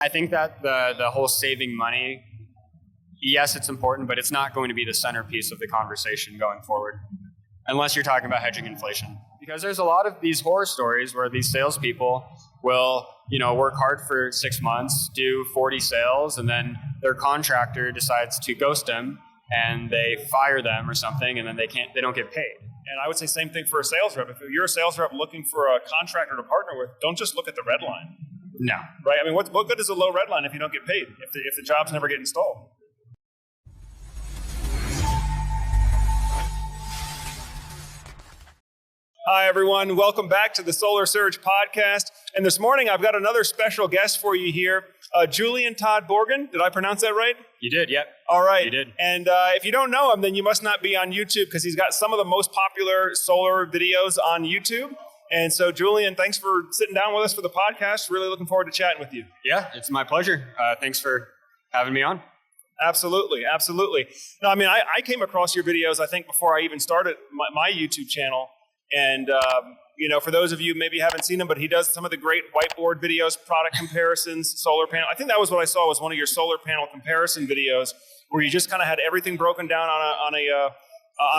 I think that the whole saving money, yes, it's important, but it's not going to be the centerpiece of the conversation going forward, unless you're talking about hedging inflation. Because there's a lot of these horror stories where these salespeople will, work hard for 6 months, do 40 sales, and then their contractor decides to ghost them, and they fire them or something, and then they don't get paid. And I would say same thing for a sales rep. If you're a sales rep looking for a contractor to partner with, don't just look at the red line. No. Right? I mean, what good is a low red line if you don't get paid, if the jobs never get installed? Hi, everyone. Welcome back to the Solar Surge podcast. And this morning, I've got another special guest for you here, Julian Todd Borden. Did I pronounce that right? You did, yep. All right. You did. And if you don't know him, then you must not be on YouTube because he's got some of the most popular solar videos on YouTube. And so, Julian, thanks for sitting down with us for the podcast. Really looking forward to chatting with you. Yeah, it's my pleasure. Thanks for having me on. Absolutely. No, I mean, I came across your videos, I think, before I even started my YouTube channel. And, for those of you maybe haven't seen him, but he does some of the great whiteboard videos, product comparisons, solar panel. I think that was what I saw was one of your solar panel comparison videos where you just kind of had everything broken down on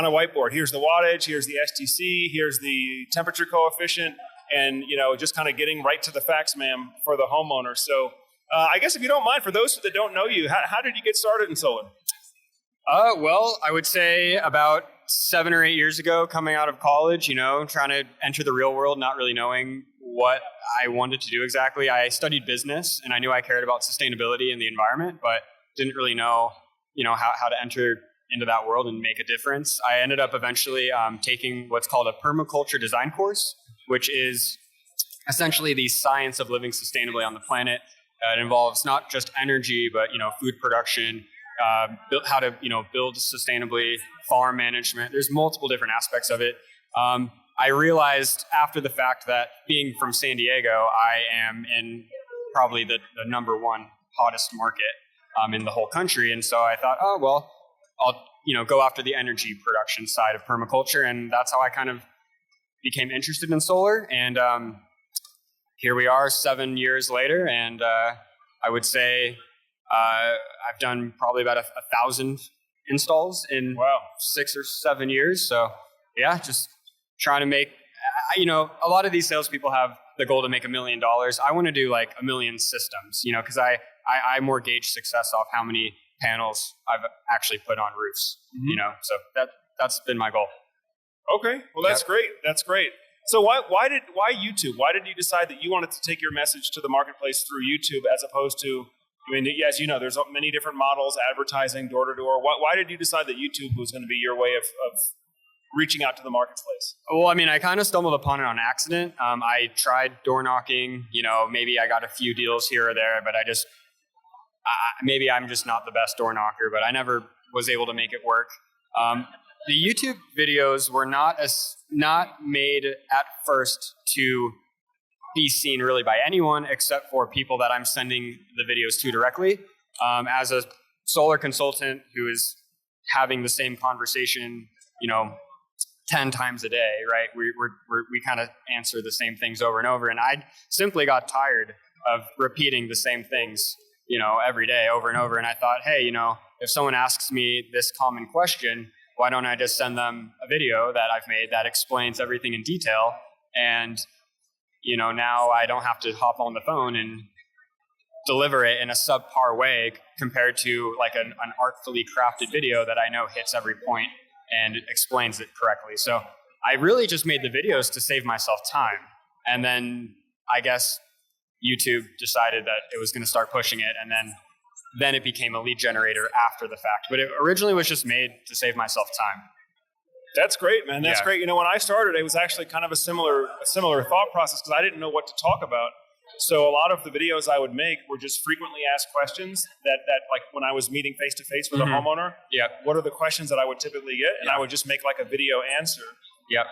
a whiteboard. Here's the wattage, here's the STC, here's the temperature coefficient, and, just kind of getting right to the facts, ma'am, for the homeowner. So I guess if you don't mind, for those that don't know you, how did you get started in solar? Well, I would say about 7 or 8 years ago, coming out of college, trying to enter the real world, not really knowing what I wanted to do exactly. I studied business and I knew I cared about sustainability and the environment, but didn't really know, how to enter into that world and make a difference. I ended up eventually taking what's called a permaculture design course, which is essentially the science of living sustainably on the planet. It involves not just energy, but, food production, how to, build sustainably, farm management. There's multiple different aspects of it. I realized after the fact that being from San Diego, I am in probably the number one hottest market in the whole country. And so I thought, I'll, go after the energy production side of permaculture. And that's how I kind of became interested in solar. And here we are 7 years later. And I would say I've done probably about 1,000 installs in 6 or 7 years. So yeah, just trying to make, a lot of these salespeople have the goal to make $1 million. I want to do like 1 million systems, because I more gauge success off how many panels I've actually put on roofs, so that's been my goal. Okay. Well, that's great. That's great. So why YouTube? Why did you decide that you wanted to take your message to the marketplace through YouTube as opposed to, as you know, there's many different models, advertising, door to door. Why did you decide that YouTube was going to be your way of reaching out to the marketplace? Well, I kind of stumbled upon it on accident. I tried door knocking, maybe I got a few deals here or there, but maybe I'm just not the best door knocker, but I never was able to make it work. The YouTube videos were not made at first to be seen really by anyone except for people that I'm sending the videos to directly. As a solar consultant who is having the same conversation, 10 times a day, right? We kind of answer the same things over and over. And I simply got tired of repeating the same things, every day over and over. And I thought, hey, if someone asks me this common question, why don't I just send them a video that I've made that explains everything in detail? And, now I don't have to hop on the phone and deliver it in a subpar way compared to like an artfully crafted video that I know hits every point and explains it correctly. So I really just made the videos to save myself time. And then I guess YouTube decided that it was going to start pushing it. And then it became a lead generator after the fact. But it originally was just made to save myself time. That's great, man. That's great. When I started, it was actually kind of a similar thought process because I didn't know what to talk about. So a lot of the videos I would make were just frequently asked questions that like when I was meeting face to face with a homeowner. Yeah. What are the questions that I would typically get? And I would just make like a video answer. Yeah.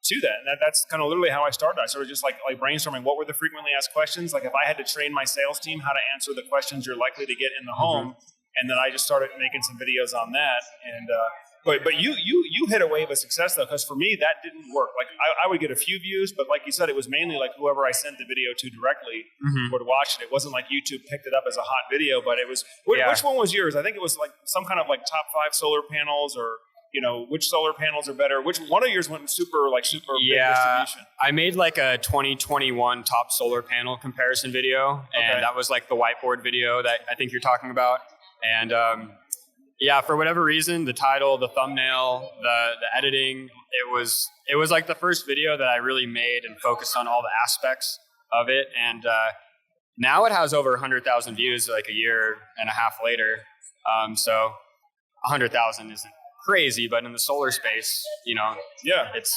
To that. And that's kind of literally how I started. I started just like brainstorming what were the frequently asked questions. Like if I had to train my sales team how to answer the questions you're likely to get in the home, and then I just started making some videos on that. And But you hit a wave of success though, because for me that didn't work. Like I would get a few views, but like you said, it was mainly like whoever I sent the video to directly would watch it. It wasn't like YouTube picked it up as a hot video, but it was. Which one was yours? I think it was like some kind of like top 5 solar panels, or which solar panels are better. Which one of yours went super big distribution? I made like a 2021 top solar panel comparison video, and that was like the whiteboard video that I think you're talking about, and. For whatever reason, the title, the thumbnail, the editing, it was like the first video that I really made and focused on all the aspects of it. And now it has over 100,000 views like a year and a half later. So 100,000 isn't crazy, but in the solar space, it's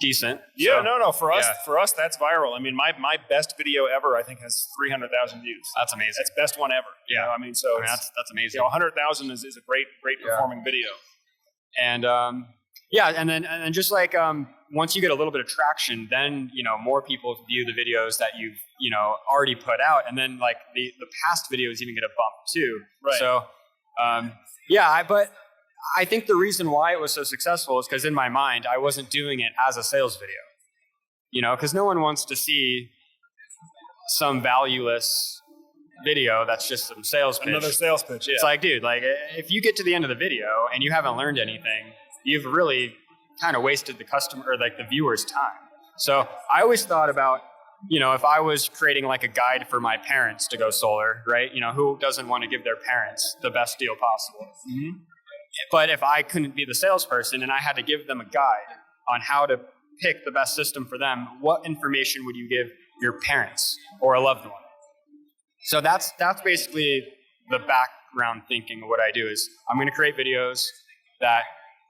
decent. Yeah, so, For us, that's viral. I mean, my best video ever, I think, has 300,000 views. That's amazing. That's best one ever. Yeah, that's amazing. 100,000 is a great performing video. And and then just like once you get a little bit of traction, then more people view the videos that you've already put out, and then like the past videos even get a bump too. Right. So but I think the reason why it was so successful is because in my mind, I wasn't doing it as a sales video, because no one wants to see some valueless video that's just some sales pitch. Another sales pitch, yeah. It's like, dude, like if you get to the end of the video and you haven't learned anything, you've really kind of wasted the customer or like the viewer's time. So I always thought about, if I was creating like a guide for my parents to go solar, right? Who doesn't want to give their parents the best deal possible? Mm-hmm. But if I couldn't be the salesperson and I had to give them a guide on how to pick the best system for them, what information would you give your parents or a loved one? So that's basically the background thinking of what I do is I'm going to create videos that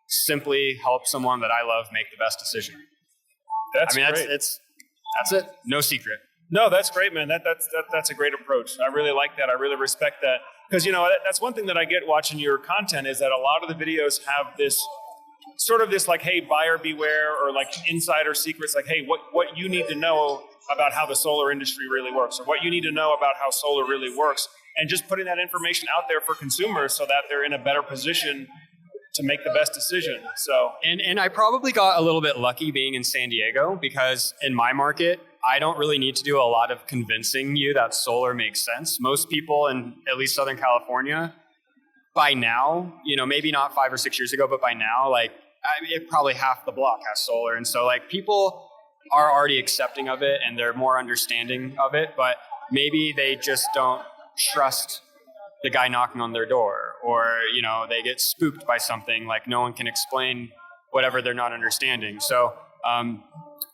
simply help someone that I love make the best decision. That's great. That's it. No secret. No, that's great, man. That's a great approach. I really like that. I really respect that. Because, that's one thing that I get watching your content is that a lot of the videos have this sort of this like, hey, buyer beware, or like insider secrets, like, hey, what you need to know about how the solar industry really works, or what you need to know about how solar really works, and just putting that information out there for consumers so that they're in a better position to make the best decision. So, and I probably got a little bit lucky being in San Diego, because in my market, I don't really need to do a lot of convincing you that solar makes sense. Most people in at least Southern California, by now, maybe not 5 or 6 years ago, but by now, probably half the block has solar. And so people are already accepting of it and they're more understanding of it, but maybe they just don't trust the guy knocking on their door, or, they get spooked by something, like no one can explain whatever they're not understanding. So,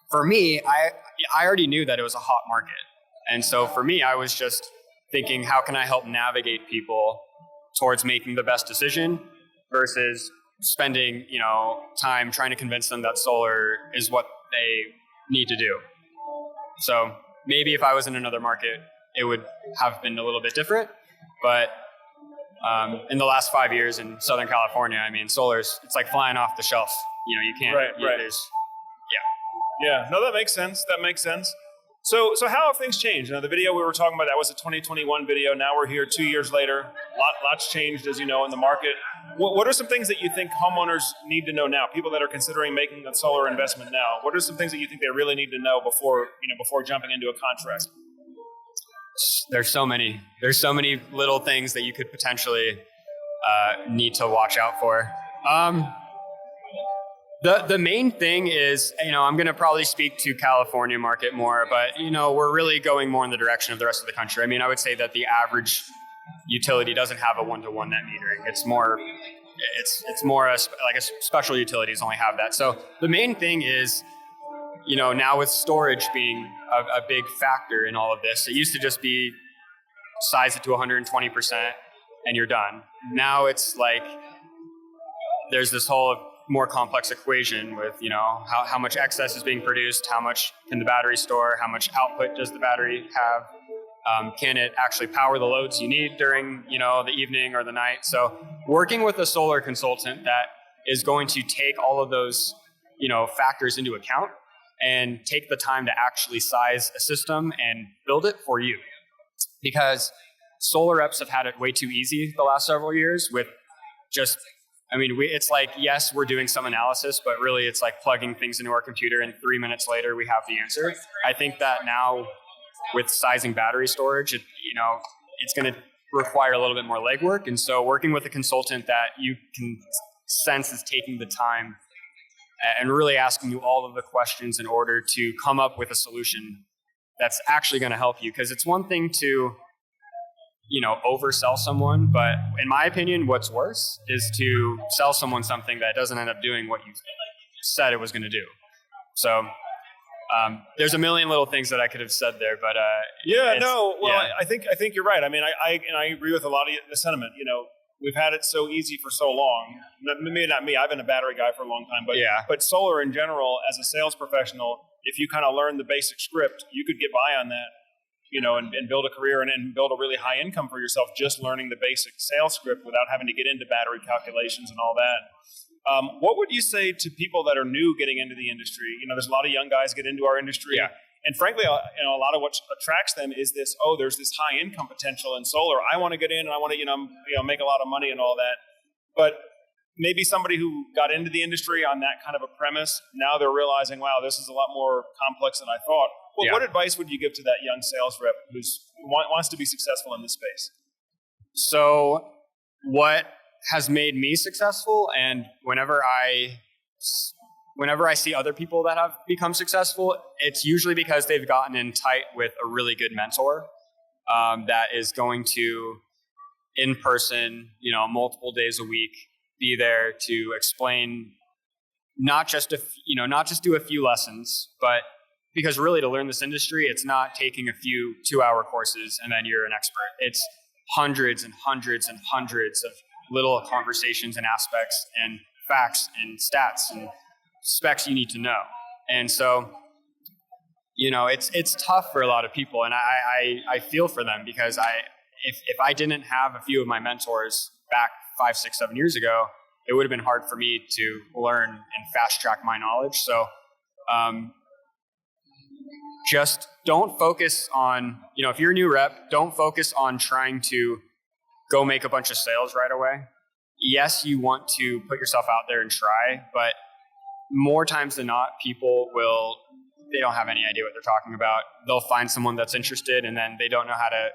for me, I already knew that it was a hot market. And so for me, I was just thinking, how can I help navigate people towards making the best decision versus spending, time trying to convince them that solar is what they need to do. So maybe if I was in another market, it would have been a little bit different. But in the last 5 years in Southern California, solar's, it's like flying off the shelf. You can't, right. Yeah, no, that makes sense. So how have things changed? The video we were talking about, that was a 2021 video. Now we're here 2 years later. Lots changed, as you know, in the market. What are some things that you think homeowners need to know now? People that are considering making a solar investment now. What are some things that you think they really need to know before jumping into a contract? There's so many little things that you could potentially need to watch out for. The main thing is, I'm going to probably speak to California market more, but, we're really going more in the direction of the rest of the country. I would say that the average utility doesn't have a one-to-one net metering. It's more like a special utilities only have that. So the main thing is, now with storage being a big factor in all of this, it used to just be size it to 120% and you're done. Now it's like there's this whole more complex equation with, how much excess is being produced, how much can the battery store, how much output does the battery have, can it actually power the loads you need during, the evening or the night. So working with a solar consultant that is going to take all of those, factors into account and take the time to actually size a system and build it for you. Because solar reps have had it way too easy the last several years with just I mean, it's like, yes, we're doing some analysis, but really it's like plugging things into our computer and 3 minutes later we have the answer. I think that now with sizing battery storage, it's going to require a little bit more legwork. And so working with a consultant that you can sense is taking the time and really asking you all of the questions in order to come up with a solution that's actually going to help you. Because it's one thing to oversell someone, but in my opinion, what's worse is to sell someone something that doesn't end up doing what you said it was going to do. So there's a million little things that I could have said there, but I think you're right. I mean, I agree with a lot of the sentiment. We've had it so easy for so long. Maybe not me. I've been a battery guy for a long time, but solar in general, as a sales professional, if you kind of learn the basic script, you could get by on that. And build a career and build a really high income for yourself just learning the basic sales script without having to get into battery calculations and all that. What would you say to people that are new getting into the industry? There's a lot of young guys get into our industry. Yeah. And frankly, a lot of what attracts them is this, there's this high income potential in solar. I want to get in and I want to, make a lot of money and all that. But maybe somebody who got into the industry on that kind of a premise, now they're realizing, wow, this is a lot more complex than I thought. Well, what advice would you give to that young sales rep who wants to be successful in this space? So what has made me successful, and whenever I see other people that have become successful, it's usually because they've gotten in tight with a really good mentor that is going to, in person, multiple days a week, be there to explain not just do a few lessons, but because really to learn this industry, it's not taking a few 2-hour courses and then you're an expert. It's hundreds and hundreds and hundreds of little conversations and aspects and facts and stats and specs you need to know. And so, it's tough for a lot of people. And I feel for them because if I didn't have a few of my mentors back 5, 6, 7 years ago, it would have been hard for me to learn and fast track my knowledge. So, just don't focus on, if you're a new rep, don't focus on trying to go make a bunch of sales right away. Yes, you want to put yourself out there and try, but more times than not, they don't have any idea what they're talking about. They'll find someone that's interested and then they don't know how to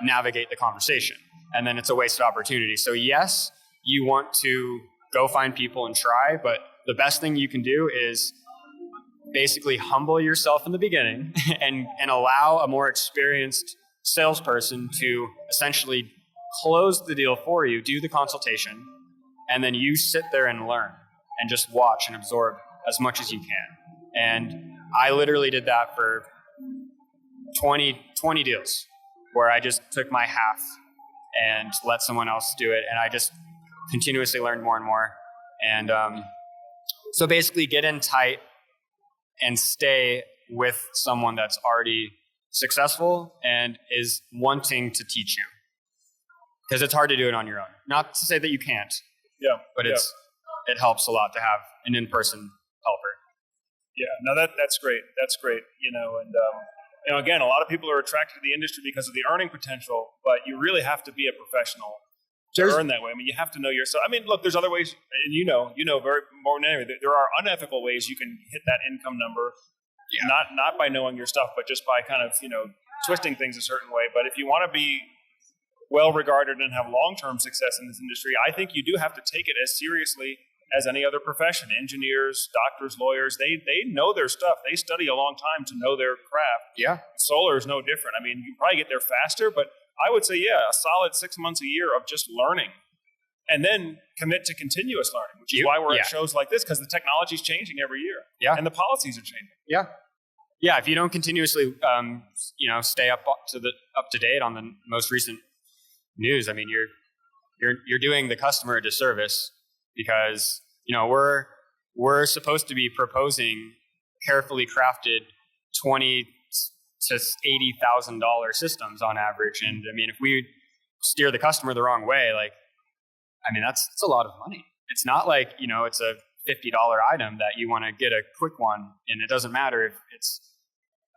navigate the conversation. And then it's a wasted opportunity. So yes, you want to go find people and try, but the best thing you can do is basically humble yourself in the beginning and allow a more experienced salesperson to essentially close the deal for you, do the consultation, and then you sit there and learn and just watch and absorb as much as you can. And I literally did that for 20 deals where I just took my half and let someone else do it. And I just continuously learned more and more. And so basically get in tight and stay with someone that's already successful and is wanting to teach you. Because it's hard to do it on your own. Not to say that you can't, but it helps a lot to have an in-person helper. Yeah, no, that's great. That's great. And again, a lot of people are attracted to the industry because of the earning potential, but you really have to be a professional to earn that way. I mean, you have to know yourself. I mean, look, there's other ways, and very more than anything, there are unethical ways you can hit that income number. Yeah. Not by knowing your stuff, but just by kind of twisting things a certain way. But if you want to be well regarded and have long-term success in this industry, I think you do have to take it as seriously as any other profession. Engineers, doctors, lawyers, they know their stuff. They study a long time to know their craft. Yeah. Solar is no different. I mean, you can probably get there faster, but I would say, a solid 6 months a year of just learning, and then commit to continuous learning, which is why we're at shows like this, because the technology is changing every year. Yeah. And the policies are changing. Yeah. Yeah. If you don't continuously, stay up to date on the most recent news, I mean, you're doing the customer a disservice, because we're supposed to be proposing carefully crafted $20,000 to $80,000 systems on average, and I mean, if we steer the customer the wrong way, that's a lot of money. It's not like it's a $50 item that you want to get a quick one, and it doesn't matter if it's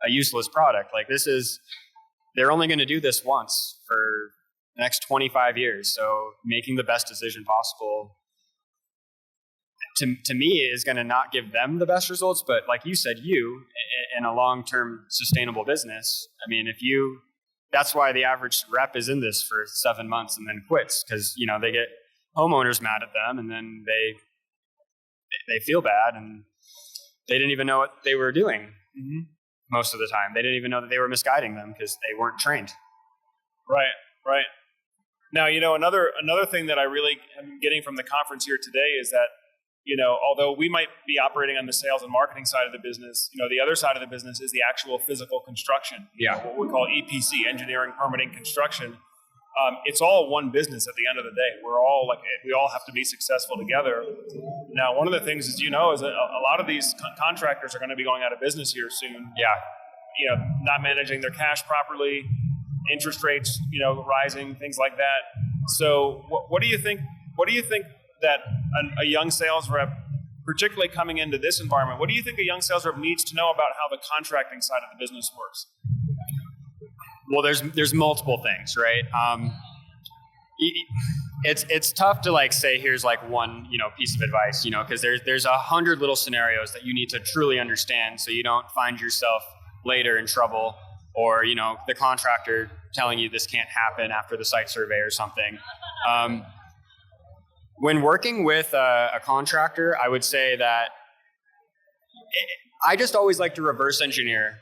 a useless product. Like, they're only going to do this once for the next 25 years. So making the best decision possible to me is going to not give them the best results. But like you said, in a long-term sustainable business, I mean, that's why the average rep is in this for 7 months and then quits, because they get homeowners mad at them, and then they feel bad, and they didn't even know what they were doing. Mm-hmm. Most of the time, they didn't even know that they were misguiding them because they weren't trained. Right. Now, another thing that I really am getting from the conference here today is that, although we might be operating on the sales and marketing side of the business, the other side of the business is the actual physical construction. Yeah. What we call EPC, engineering, permitting, construction. It's all one business at the end of the day. We all have to be successful together. Now, one of the things is a lot of these contractors are going to be going out of business here soon. Yeah. Not managing their cash properly, interest rates, rising, things like that. So what do you think? What do you think that a young sales rep, particularly coming into this environment, what do you think a young sales rep needs to know about how the contracting side of the business works? Well, there's multiple things, right? It's tough to say here's one piece of advice, because there's 100 little scenarios that you need to truly understand, so you don't find yourself later in trouble, or the contractor telling you this can't happen after the site survey or something. When working with a contractor, I would say that I just always like to reverse engineer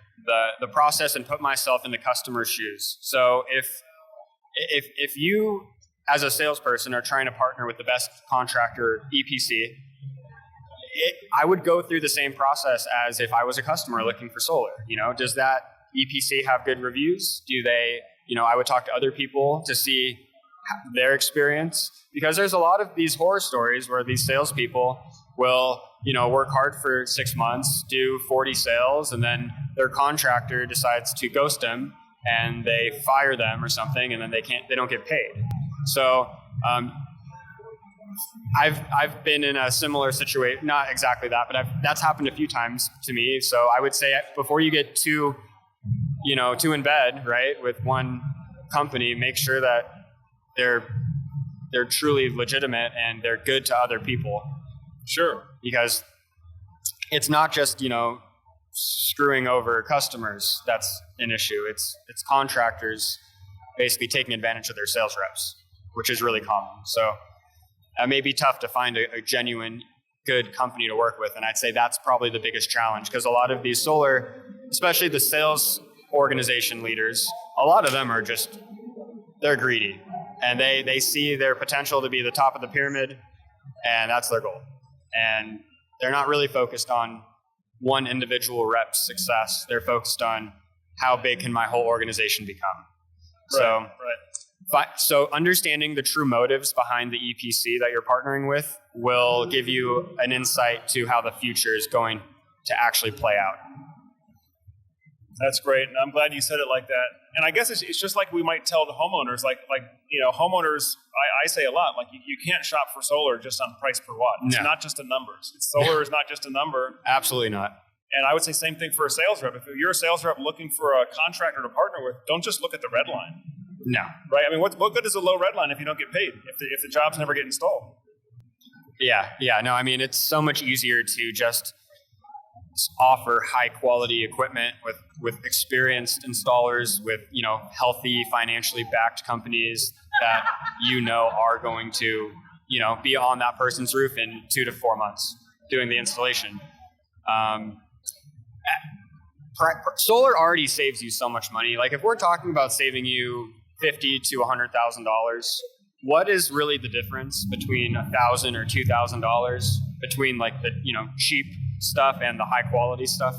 the process and put myself in the customer's shoes. So if you, as a salesperson, are trying to partner with the best contractor EPC, I would go through the same process as if I was a customer looking for solar. Does that EPC have good reviews? Do they, I would talk to other people to see their experience, because there's a lot of these horror stories where these salespeople will, work hard for 6 months, do 40 sales, and then their contractor decides to ghost them and they fire them or something, and then they don't get paid. So I've been in a similar situation, not exactly that, but that's happened a few times to me. So I would say before you get too in bed, right, with one company, make sure that they're truly legitimate and they're good to other people. Sure. Because it's not just, screwing over customers that's an issue. It's contractors basically taking advantage of their sales reps, which is really common. So it may be tough to find a genuine good company to work with. And I'd say that's probably the biggest challenge, because a lot of these solar, especially the sales organization leaders, a lot of them are they're greedy, and they see their potential to be the top of the pyramid, and that's their goal. And they're not really focused on one individual rep's success. They're focused on how big can my whole organization become. So understanding the true motives behind the EPC that you're partnering with will give you an insight to how the future is going to actually play out. That's great. And I'm glad you said it like that. And I guess it's just like we might tell the homeowners, homeowners, I say a lot, you can't shop for solar just on price per watt. It's not just a number. Solar is not just a number. Absolutely not. And I would say same thing for a sales rep. If you're a sales rep looking for a contractor to partner with, don't just look at the red line. No. Right? I mean, what good is a low red line if you don't get paid, if the jobs never get installed? Yeah. No, I mean, it's so much easier to just offer high quality equipment with experienced installers, with healthy, financially backed companies that are going to be on that person's roof in 2 to 4 months doing the installation. Solar already saves you so much money. If we're talking about saving you $50,000 to $100,000, what is really the difference between $1,000 or $2,000 between the cheap stuff and the high quality stuff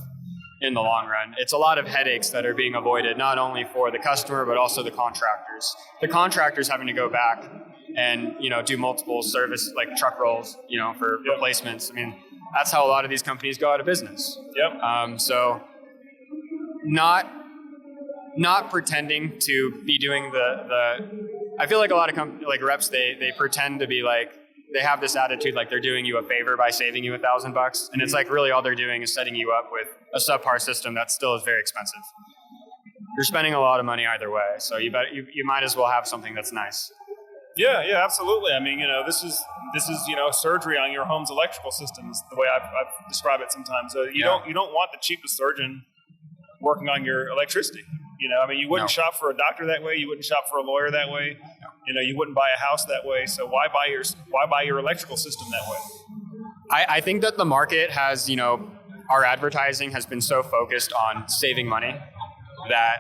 in the long run? It's a lot of headaches that are being avoided, not only for the customer, but also the contractors. The contractors having to go back and, do multiple service, truck rolls, for replacements. I mean, that's how a lot of these companies go out of business. Yep. So not pretending to be doing I feel like a lot of reps, they pretend to be they have this attitude they're doing you a favor by saving you $1,000, and it's really all they're doing is setting you up with a subpar system that still is very expensive. You're spending a lot of money either way, so you might as well have something that's nice. Yeah, absolutely. I mean, this is surgery on your home's electrical system is the way I've described it sometimes. So you don't want the cheapest surgeon working on your electricity. I mean, you wouldn't shop for a doctor that way. You wouldn't shop for a lawyer that way. You wouldn't buy a house that way. So why buy your electrical system that way? I think that the market has, our advertising has been so focused on saving money that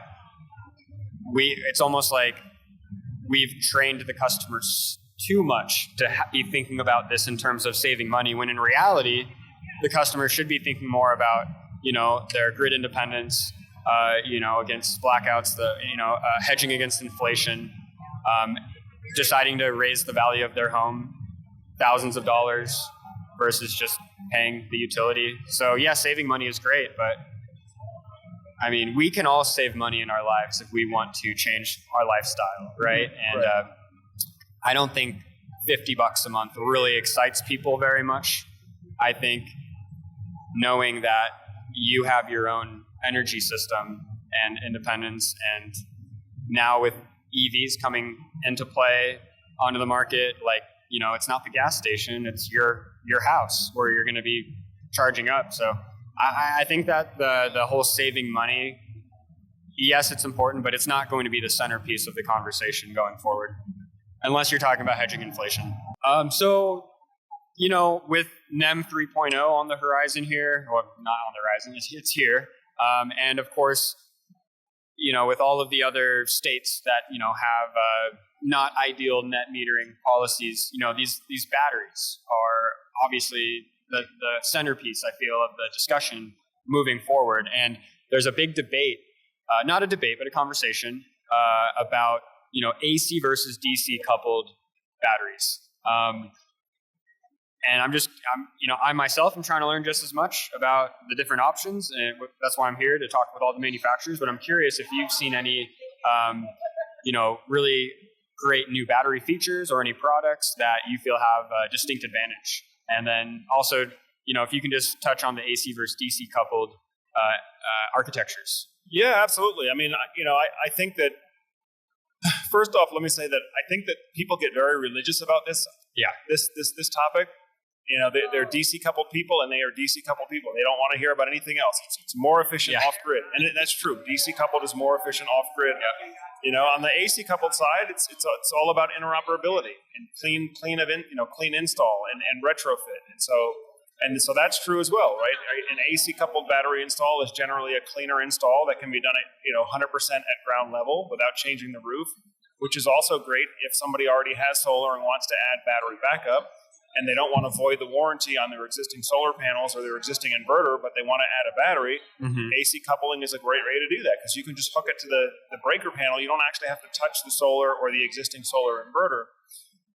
it's almost like we've trained the customers too much to be thinking about this in terms of saving money, when in reality, the customer should be thinking more about, their grid independence, against blackouts, hedging against inflation, deciding to raise the value of their home thousands of dollars versus just paying the utility. So yeah, saving money is great, but I mean, we can all save money in our lives if we want to change our lifestyle, right? And I don't think $50 a month really excites people very much. I think knowing that you have your own energy system and independence, and now with EVs coming into play onto the market, it's not the gas station, it's your house where you're going to be charging up. So I think that the whole saving money, yes, it's important, but it's not going to be the centerpiece of the conversation going forward, unless you're talking about hedging inflation. With NEM 3.0 on the horizon here, or not on the horizon, it's here. And of course, with all of the other states that, have not ideal net metering policies, these batteries are obviously the centerpiece, I feel, of the discussion moving forward. And there's a big debate, not a debate, but a conversation about, AC versus DC coupled batteries. And I myself am trying to learn just as much about the different options, and that's why I'm here to talk with all the manufacturers. But I'm curious if you've seen any, really great new battery features or any products that you feel have a distinct advantage. And then also, if you can just touch on the AC versus DC coupled architectures. Yeah, absolutely. I mean, I think that, first off, let me say that I think that people get very religious about this. Yeah. This topic. They're DC coupled people, and they are DC coupled people. They don't want to hear about anything else. It's more efficient off grid, and that's true. DC coupled is more efficient off grid. Yeah. On the AC coupled side, it's all about interoperability and clean install and retrofit, and so that's true as well, right? An AC coupled battery install is generally a cleaner install that can be done at 100% at ground level without changing the roof, which is also great if somebody already has solar and wants to add battery backup, and they don't want to void the warranty on their existing solar panels or their existing inverter, but they want to add a battery. Mm-hmm. AC coupling is a great way to do that, because you can just hook it to the breaker panel. You don't actually have to touch the solar or the existing solar inverter.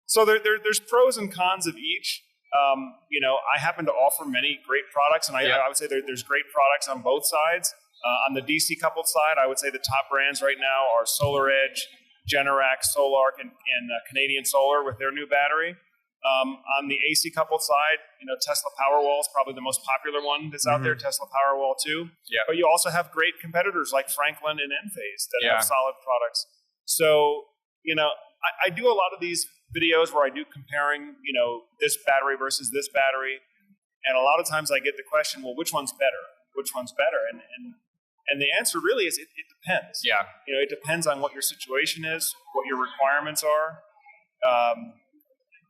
So there's pros and cons of each. I happen to offer many great products, and I would say there's great products on both sides. On the DC coupled side, I would say the top brands right now are SolarEdge, Generac, Solarc, and Canadian Solar with their new battery. On the AC coupled side, Tesla Powerwall is probably the most popular one that's out there, Tesla Powerwall 2. Yeah. But you also have great competitors like Franklin and enphase that have solid products. So, I do a lot of these videos where I do comparing, this battery versus this battery. And a lot of times I get the question, well, which one's better? Which one's better? And the answer really is it depends. Yeah. It depends on what your situation is, what your requirements are.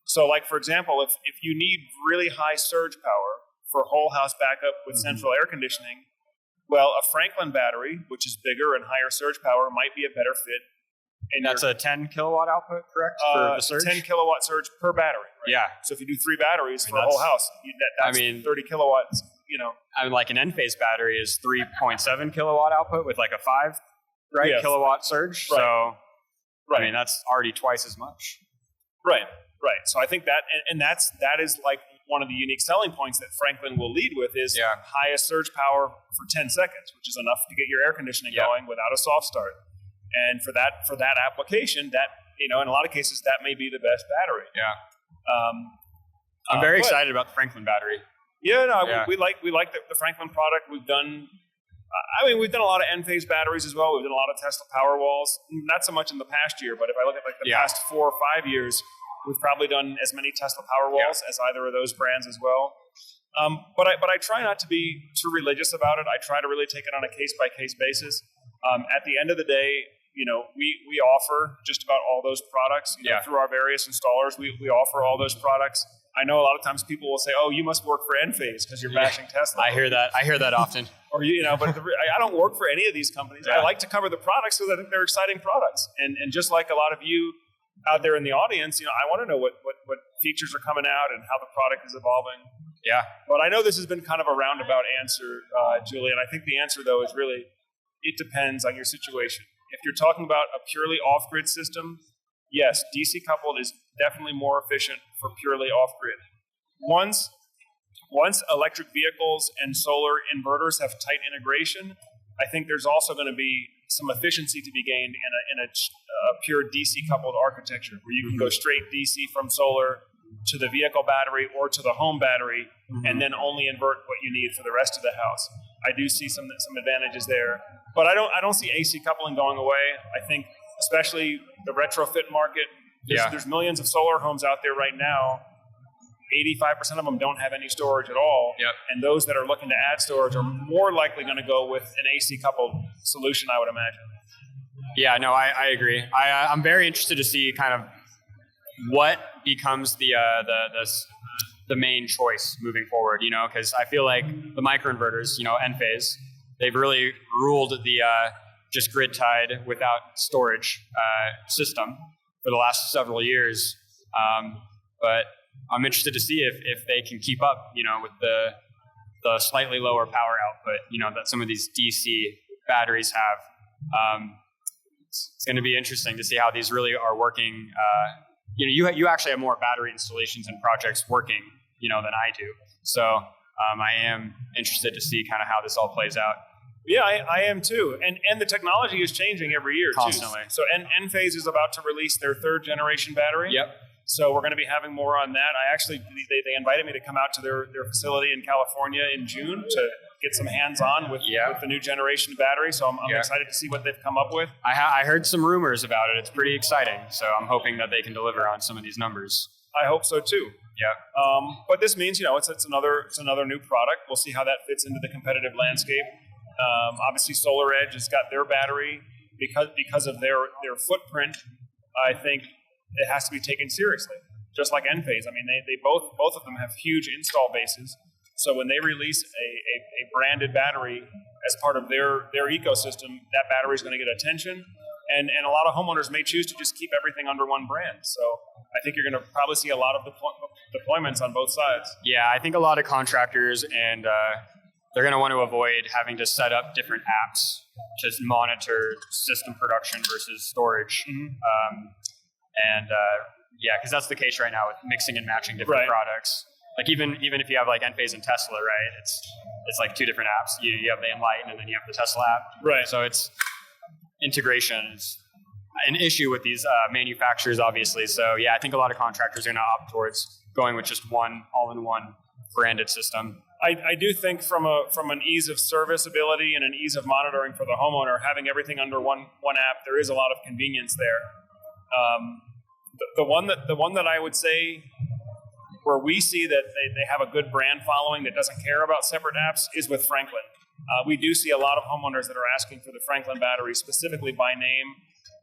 So, like, for example, if you need really high surge power for whole house backup with central air conditioning, well, a Franklin battery, which is bigger and higher surge power, might be a better fit. And that's a 10 kilowatt output, correct? For the surge? 10 kilowatt surge per battery. Right? Yeah. So if you do 3 batteries for a whole house, that's 30 kilowatts, like an enphase battery is 3.7 kilowatt output with like a 5, right? Yes. Kilowatt surge. Right. So, right. That's already twice as much. Right. Right. So I think that is like one of the unique selling points that Franklin will lead with is highest surge power for 10 seconds, which is enough to get your air conditioning going without a soft start. And for that application, that in a lot of cases that may be the best battery. Yeah. I'm very excited about the Franklin battery. Yeah. No. We like the Franklin product. We've done I mean, we've done a lot of enphase batteries as well. We've done a lot of Tesla Powerwalls. Not so much in the past year, but if I look at like the past 4 or 5 years, we've probably done as many Tesla Powerwalls as either of those brands as well. But I try not to be too religious about it. I try to really take it on a case-by-case basis. At the end of the day, we offer just about all those products through our various installers. We offer all those products. I know a lot of times people will say, "Oh, you must work for enphase because you're bashing Tesla." I hear that often. Or but I don't work for any of these companies. I like to cover the products because I think they're exciting products. And just like a lot of you out there in the audience, I want to know what features are coming out and how the product is evolving. Yeah. But I know this has been kind of a roundabout answer, Julian. I think the answer though is really it depends on your situation. If you're talking about a purely off-grid system, yes, DC coupled is definitely more efficient for purely off-grid. Once electric vehicles and solar inverters have tight integration, I think there's also going to be some efficiency to be gained in a pure DC coupled architecture where you can go straight DC from solar to the vehicle battery or to the home battery and then only invert what you need for the rest of the house. I do see some advantages there, but I don't see AC coupling going away. I think especially the retrofit market, there's millions of solar homes out there right now. 85% of them don't have any storage at all. Yep. And those that are looking to add storage are more likely going to go with an AC coupled solution, I would imagine. Yeah, no, I agree. I'm very interested to see kind of what becomes the main choice moving forward, because I feel like the microinverters, enphase, they've really ruled the just grid tied without storage system for the last several years. But I'm interested to see if they can keep up, with the slightly lower power output, that some of these DC batteries have. It's going to be interesting to see how these really are working. You actually have more battery installations and projects working, than I do. So I am interested to see kind of how this all plays out. Yeah, I am too. And the technology is changing every year constantly. Too. So enphase is about to release their 3rd generation battery. Yep. So we're going to be having more on that. They invited me to come out to their facility in California in June to get some hands-on with the new generation battery. So I'm excited to see what they've come up with. I heard some rumors about it. It's pretty exciting. So I'm hoping that they can deliver on some of these numbers. I hope so too. Yeah. But this means, it's another new product. We'll see how that fits into the competitive landscape. Obviously SolarEdge has got their battery because of their footprint. I think it has to be taken seriously, just like enphase. I mean, they both of them have huge install bases. So when they release a branded battery as part of their ecosystem, that battery is going to get attention. And a lot of homeowners may choose to just keep everything under one brand. So I think you're going to probably see a lot of deployments on both sides. Yeah, I think a lot of contractors and they're going to want to avoid having to set up different apps to monitor system production versus storage. Because that's the case right now with mixing and matching different products. Like even if you have like enphase and Tesla, right? It's like 2 different apps. You have the Enlighten and then you have the Tesla app. Right. So it's integration is an issue with these manufacturers, obviously. So yeah, I think a lot of contractors are going to opt towards going with just one all-in-one branded system. I do think from an ease of service ability and an ease of monitoring for the homeowner, having everything under one app, there is a lot of convenience there. The one that I would say where we see that they have a good brand following that doesn't care about separate apps is with Franklin. We do see a lot of homeowners that are asking for the Franklin battery specifically by name.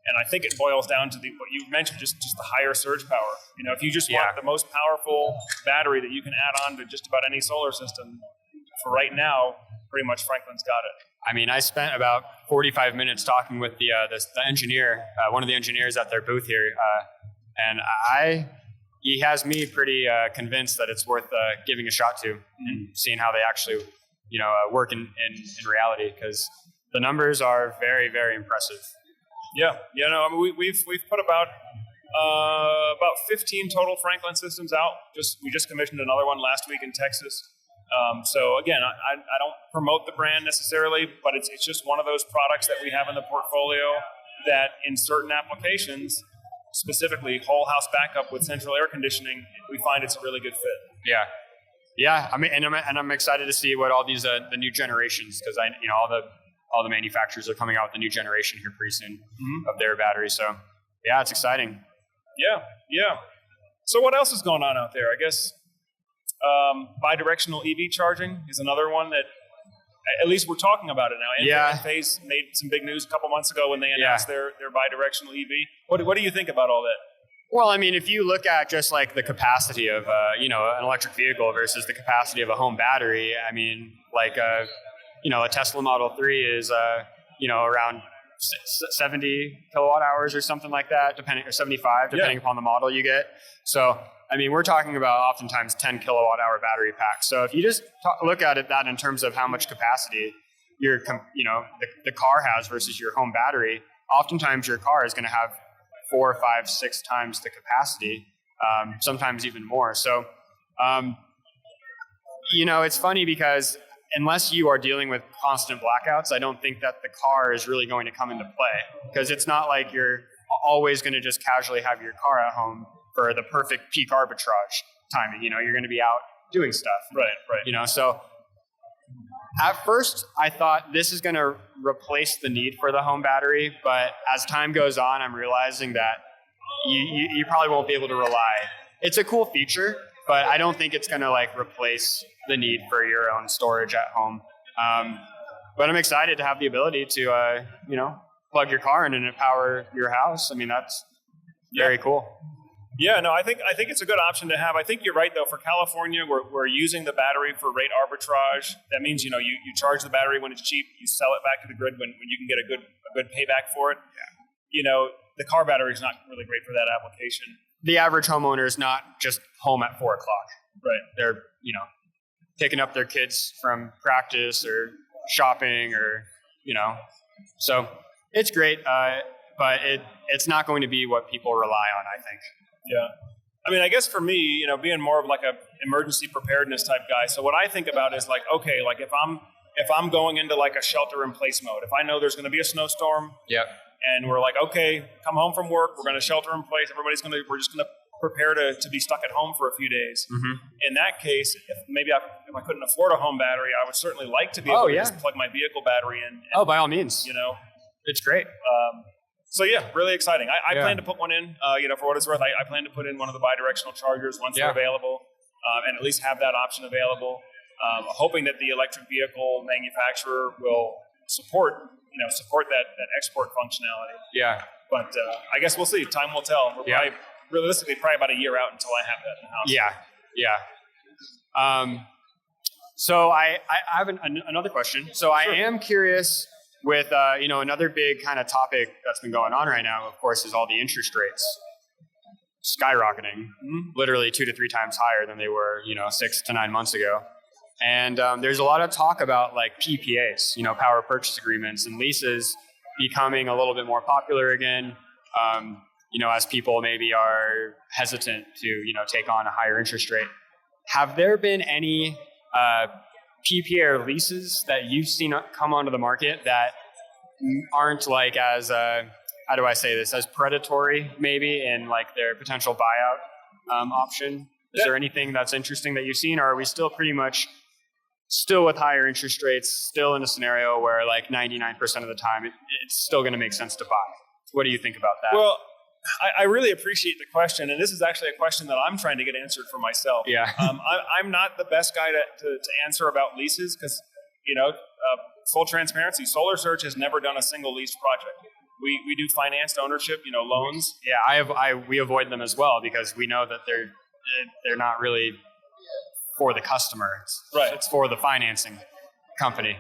And I think it boils down to what you mentioned, just the higher surge power. If you just want the most powerful battery that you can add on to just about any solar system, for right now, pretty much Franklin's got it. I mean, I spent about 45 minutes talking with the engineer, one of the engineers at their booth here, and he has me pretty convinced that it's worth giving a shot to and seeing how they actually, work in reality, because the numbers are very, very impressive. Yeah. We've put about 15 total Franklin systems out. We just commissioned another one last week in Texas. So again, I don't promote the brand necessarily, but it's just one of those products that we have in the portfolio that in certain applications, specifically whole house backup with central air conditioning, we find it's a really good fit. Yeah. I mean, and I'm excited to see what all these the new generations, because all all the manufacturers are coming out with a new generation here pretty soon of their batteries. So yeah, it's exciting. Yeah. So what else is going on out there? I guess bidirectional EV charging is another one that at least we're talking about it now. Enphase made some big news a couple months ago when they announced their bidirectional EV. What do you think about all that? Well, I mean, if you look at just like the capacity of an electric vehicle versus the capacity of a home battery, I mean, like a Tesla Model 3 is around 70 kilowatt hours or something like that, or 75, depending upon the model you get. So, I mean, we're talking about oftentimes 10 kilowatt hour battery packs. So if you just look at that in terms of how much capacity the car has versus your home battery, oftentimes your car is going to have 4, 5, 6 times the capacity, sometimes even more. So, it's funny because unless you are dealing with constant blackouts, I don't think that the car is really going to come into play, because it's not like you're always going to just casually have your car at home for the perfect peak arbitrage timing. You're going to be out doing stuff. Right. So at first I thought this is going to replace the need for the home battery, but as time goes on, I'm realizing that you probably won't be able to rely. It's a cool feature, but I don't think it's going to replace the need for your own storage at home. But I'm excited to have the ability to, plug your car in and it power your house. I mean, that's very cool. Yeah, no, I think it's a good option to have. I think you're right, though. For California, we're using the battery for rate arbitrage. That means, you charge the battery when it's cheap, you sell it back to the grid when you can get a good payback for it. Yeah. The car battery is not really great for that application. The average homeowner is not just home at 4 o'clock. Right. They're, picking up their kids from practice or shopping or, so it's great. But it's not going to be what people rely on, I think. Yeah. I mean, I guess for me, being more of like a emergency preparedness type guy. So what I think about is if I'm going into like a shelter in place mode, if I know there's going to be a snowstorm, and we're like, okay, come home from work, we're going to shelter in place. We're just going to prepare to be stuck at home for a few days. Mm-hmm. In that case, if I couldn't afford a home battery, I would certainly like to be able to just plug my vehicle battery in. And, by all means. It's great. So yeah, really exciting. I plan to put one in, for what it's worth. I plan to put in one of the bidirectional chargers once they're available, and at least have that option available. Hoping that the electric vehicle manufacturer will support that export functionality. Yeah. But I guess we'll see. Time will tell. We're realistically probably about a year out until I have that in the house. Yeah. So I have another question. So I am curious. With, another big kind of topic that's been going on right now, of course, is all the interest rates skyrocketing, literally 2 to 3 times higher than they were, 6 to 9 months ago. And there's a lot of talk about like PPAs, power purchase agreements and leases becoming a little bit more popular again, as people maybe are hesitant to, take on a higher interest rate. Have there been any PPA or leases that you've seen come onto the market that aren't like as how do I say this, as predatory maybe in like their potential buyout option? Is there anything that's interesting that you've seen, or are we still pretty much still with higher interest rates, still in a scenario where like 99% of the time it's still going to make sense to buy? What do you think about that? Well, I really appreciate the question, and this is actually a question that I'm trying to get answered for myself. Yeah. I'm not the best guy to answer about leases because, full transparency, Solar Search has never done a single leased project. We do financed ownership, loans. Yeah, we avoid them as well because we know that they're not really for the customer. It's for the financing company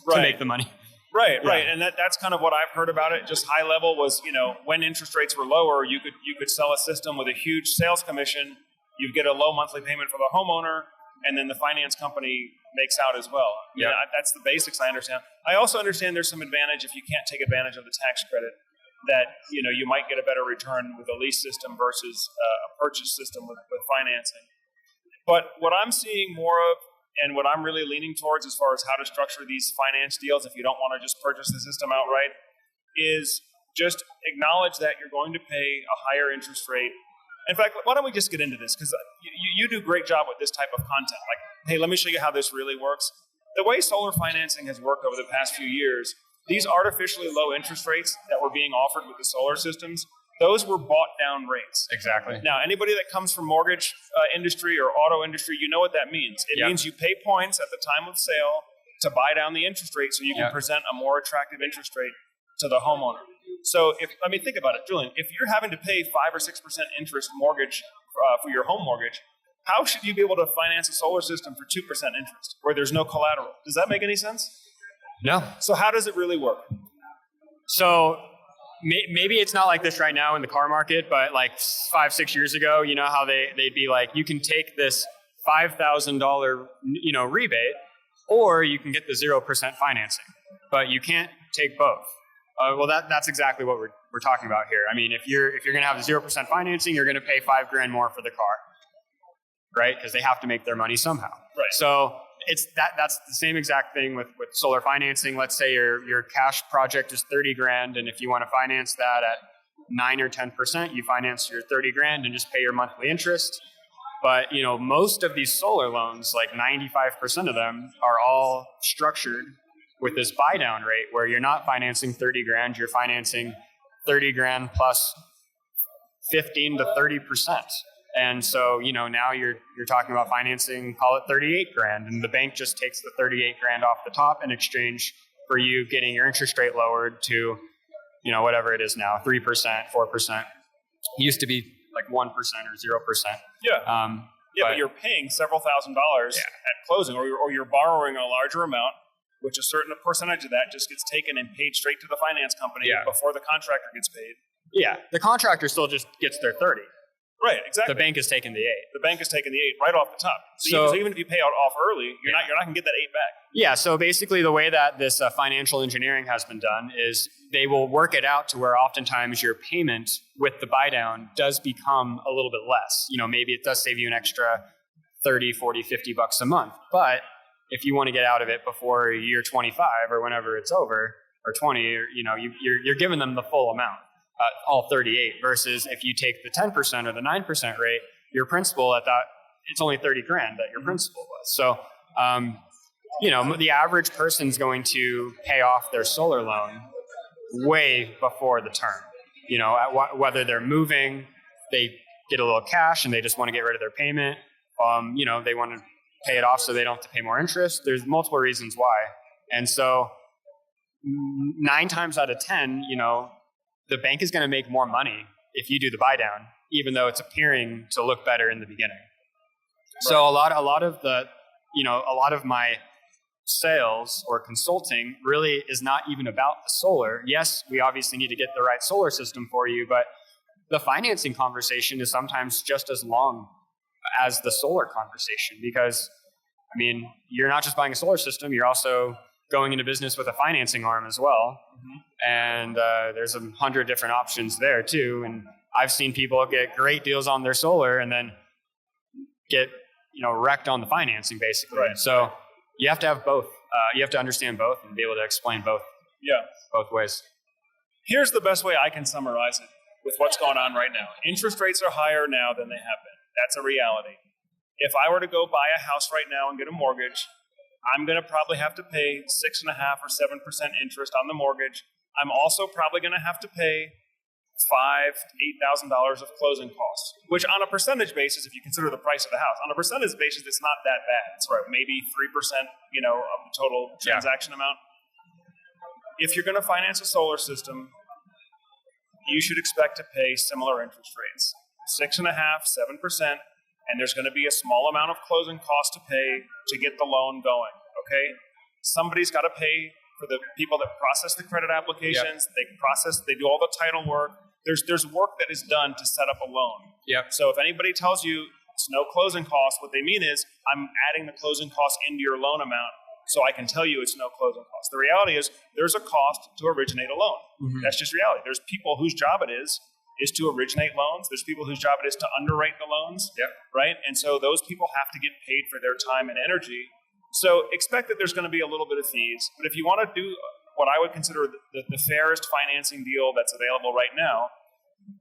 to make the money. Right. And that's kind of what I've heard about it. Just high level was, when interest rates were lower, you could sell a system with a huge sales commission. You get a low monthly payment for the homeowner, and then the finance company makes out as well. That's the basics I understand. I also understand there's some advantage if you can't take advantage of the tax credit, that you might get a better return with a lease system versus a purchase system with financing. But what I'm seeing more of, and what I'm really leaning towards as far as how to structure these finance deals, if you don't want to just purchase the system outright, is just acknowledge that you're going to pay a higher interest rate. In fact, why don't we just get into this? Because you do a great job with this type of content. Like, hey, let me show you how this really works. The way solar financing has worked over the past few years these artificially low interest rates that were being offered with the solar systems, those were bought down rates. Exactly. Now, anybody that comes from mortgage industry or auto industry, you know what that means. It means you pay points at the time of sale to buy down the interest rate so you can present a more attractive interest rate to the homeowner. So, think about it, Julian. If you're having to pay 5 or 6% interest mortgage for your home mortgage, how should you be able to finance a solar system for 2% interest where there's no collateral? Does that make any sense? No. So how does it really work? So maybe it's not like this right now in the car market, but like 5-6 years ago, you know how they'd be like, you can take this $5,000 rebate, or you can get the 0% financing, but you can't take both. Well, that's exactly what we're talking about here. I mean, if you're going to have the 0% financing, you're going to pay $5,000 more for the car, right? Because they have to make their money somehow. Right. So that's the same exact thing with solar financing. Let's say your cash project is $30,000, and if you want to finance that at 9 or 10%, you finance your $30,000 and just pay your monthly interest. But most of these solar loans, like 95% of them, are all structured with this buy down rate where you're not financing $30,000, you're financing $30,000 plus 15 to 30%. And so, now you're talking about financing, call it $38,000, and the bank just takes the $38,000 off the top in exchange for you getting your interest rate lowered to, whatever it is now, 3%, 4%. It used to be like 1% or 0%. Yeah. But you're paying several $1,000s at closing, or you're borrowing a larger amount, which a certain percentage of that just gets taken and paid straight to the finance company before the contractor gets paid. Yeah, the contractor still just gets their 30. Right, exactly. The bank is taking the 8. The bank is taking the 8 right off the top. So even if you pay out off early, you're not going to get that 8 back. Yeah, so basically the way that this financial engineering has been done is they will work it out to where oftentimes your payment with the buy down does become a little bit less. Maybe it does save you an extra 30, 40, 50 bucks a month. But if you want to get out of it before year 25 or whenever it's over, or 20, you're giving them the full amount. All 38 versus if you take the 10% or the 9% rate, your principal at that, it's only $30,000 that your principal was. So, the average person's going to pay off their solar loan way before the term. Whether they're moving, they get a little cash and they just want to get rid of their payment. They want to pay it off so they don't have to pay more interest. There's multiple reasons why. And so 9 times out of 10, the bank is going to make more money if you do the buy down, even though it's appearing to look better in the beginning. Right. So a lot of my sales or consulting really is not even about the solar. Yes, we obviously need to get the right solar system for you, but the financing conversation is sometimes just as long as the solar conversation because, you're not just buying a solar system, you're also going into business with a financing arm as well. Mm-hmm. And there's 100 different options there too. And I've seen people get great deals on their solar and then get, wrecked on the financing basically. Right. So you have to have both. You have to understand both and be able to explain both. Yeah. Both ways. Here's the best way I can summarize it with what's going on right now. Interest rates are higher now than they have been. That's a reality. If I were to go buy a house right now and get a mortgage, I'm going to probably have to pay 6.5% or 7% interest on the mortgage. I'm also probably going to have to pay $5,000 to $8,000 of closing costs, which on a percentage basis, if you consider the price of the house, on a percentage basis, it's not that bad. It's maybe 3%, of the total transaction amount. If you're going to finance a solar system, you should expect to pay similar interest rates, 6.5%, 7%. And there's going to be a small amount of closing costs to pay to get the loan going, okay? Somebody's got to pay for the people that process the credit applications. Yep. They do all the title work. There's work that is done to set up a loan. Yep. So if anybody tells you it's no closing costs, what they mean is I'm adding the closing costs into your loan amount so I can tell you it's no closing costs. The reality is there's a cost to originate a loan. Mm-hmm. That's just reality. There's people whose job it is to originate loans. There's people whose job it is to underwrite the loans, right? And so those people have to get paid for their time and energy. So expect that there's going to be a little bit of fees. But if you want to do what I would consider the fairest financing deal that's available right now,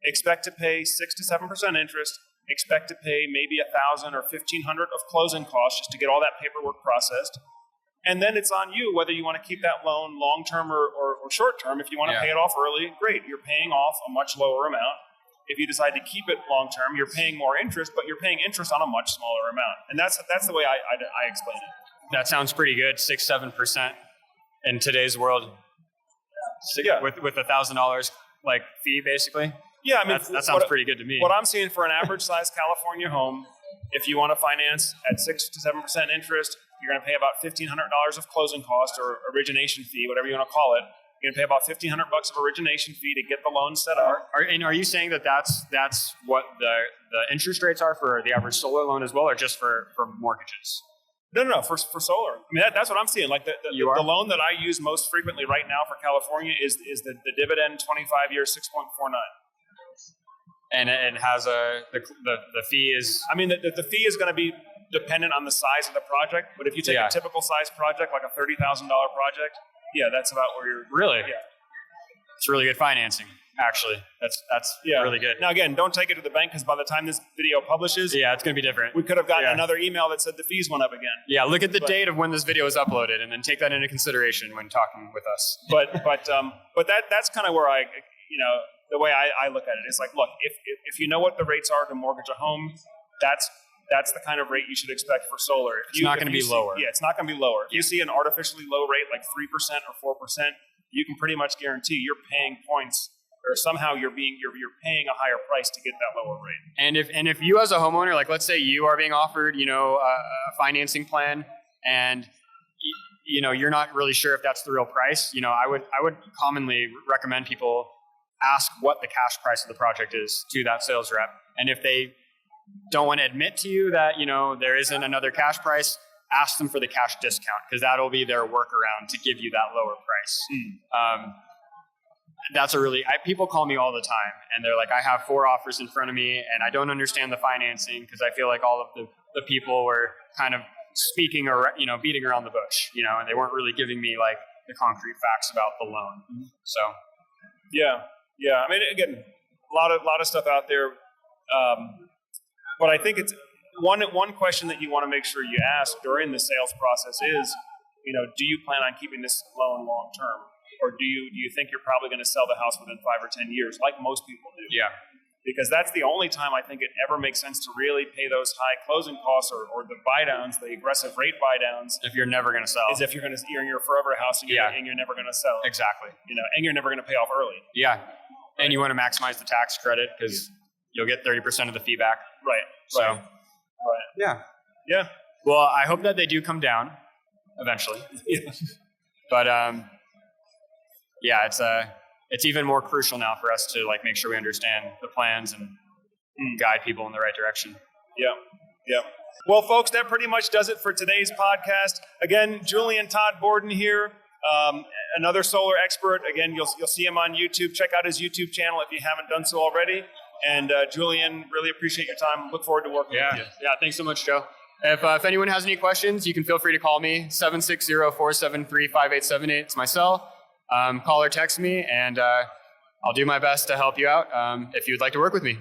expect to pay 6 to 7% interest, expect to pay maybe $1,000 or $1,500 of closing costs just to get all that paperwork processed, And then it's on you whether you want to keep that loan long-term or short-term. If you want to pay it off early, great. You're paying off a much lower amount. If you decide to keep it long-term, you're paying more interest, but you're paying interest on a much smaller amount. And that's the way I explain it. That sounds pretty good, 6-7% in today's world. With $1,000 like fee, basically. Yeah, I mean, that sounds pretty good to me. What I'm seeing for an average-sized California home, if you want to finance at 6 to 7% interest, you're going to pay about $1,500 of closing cost or origination fee, whatever you want to call it. You're going to pay about $1,500 of origination fee to get the loan set up. Are you saying that that's what the interest rates are for the average solar loan as well, or just for mortgages? No, for solar. I mean, that's what I'm seeing. Like the loan that I use most frequently right now for California is the dividend 25 years 6.49. And it has the fee is. I mean, the fee is going to be dependent on the size of the project. But if you take a typical size project, like a $30,000 project, that's about where you're. Really? Yeah. It's really good financing. Actually, that's really good. Now again, don't take it to the bank because by the time this video publishes, it's going to be different. We could have gotten another email that said the fees went up again. Yeah, look at the date of when this video is uploaded, and then take that into consideration when talking with us. But that's kind of where the way I look at it is like, look, if you know what the rates are to mortgage a home, that's the kind of rate you should expect for solar. It's not going to be lower. Yeah, it's not going to be lower. If you see an artificially low rate like 3% or 4%, you can pretty much guarantee you're paying points. Or somehow you're paying a higher price to get that lower rate. And if you as a homeowner, like let's say you are being offered, a financing plan, and you're not really sure if that's the real price, I would commonly recommend people ask what the cash price of the project is to that sales rep. And if they don't want to admit to you that there isn't another cash price, ask them for the cash discount, because that'll be their workaround to give you that lower price. That's people call me all the time and they're like, I have 4 offers in front of me and I don't understand the financing because I feel like all of the people were kind of speaking or, beating around the bush, and they weren't really giving me like the concrete facts about the loan. So. Yeah. I mean, again, a lot of stuff out there. But I think it's one question that you want to make sure you ask during the sales process is, do you plan on keeping this loan long term? Or do you think you're probably going to sell the house within 5 or 10 years, like most people do? Yeah. Because that's the only time I think it ever makes sense to really pay those high closing costs or the buy downs, the aggressive rate buy downs. If you're never going to sell. Is if you're in your forever house and you're never going to sell. Exactly. And you're never going to pay off early. Yeah. Right. And you want to maximize the tax credit because you'll get 30% of the fee back. Right. So. Right. Yeah. Well, I hope that they do come down eventually. But it's even more crucial now for us to make sure we understand the plans and guide people in the right direction. Yeah. Well, folks, that pretty much does it for today's podcast. Again, Julian Todd Borden here, another solar expert. Again, you'll see him on YouTube. Check out his YouTube channel if you haven't done so already. And Julian, really appreciate your time. Look forward to working with you. Yeah, thanks so much, Joe. If anyone has any questions, you can feel free to call me, 760-473-5878. It's my cell. Call or text me, and I'll do my best to help you out if you would like to work with me.